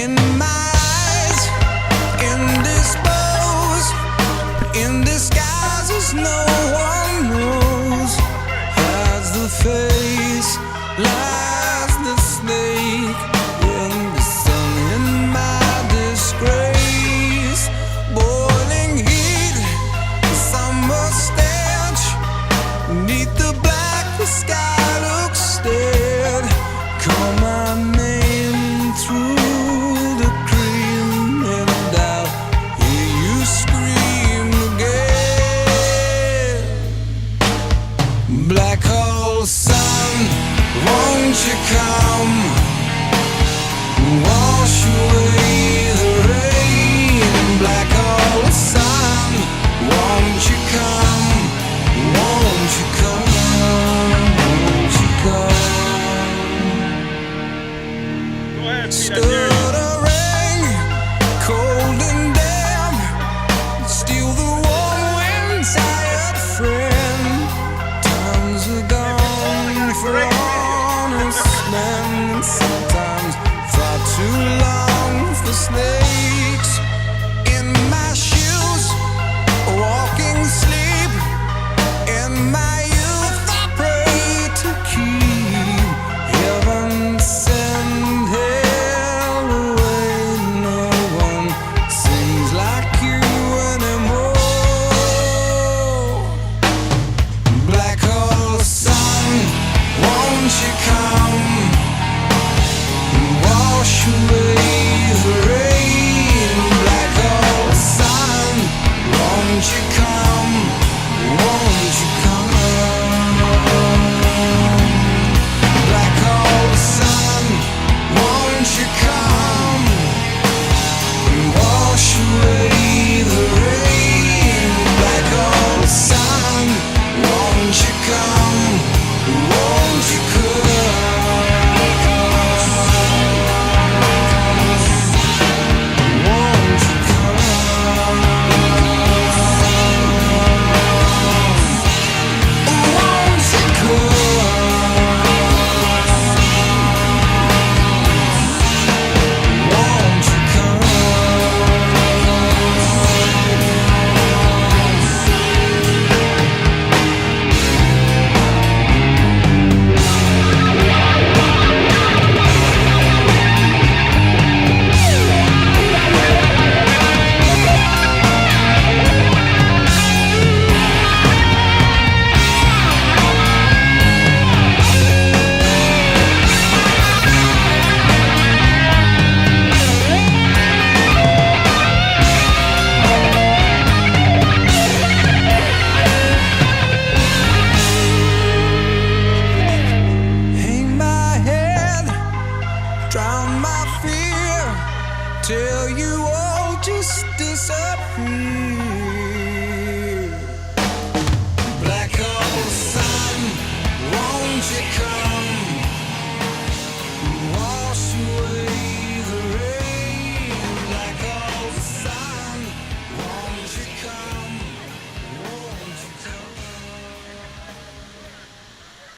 in my eyes, indisposed, in disguises no one knows. Hides the face, lies the snake in the sun, in my disgrace. Boiling heat, summer stench, neath the black the sky looks dead. Call my name through the cream and I'll hear you scream again. Black hole sun, won't you come, wash away the rain. Black hole sun, won't you come, won't you come, won't you come. Stuttering, cold and damp, steal the warm wind, tired friend. Times are gone for honest men, sometimes far too long for slaves.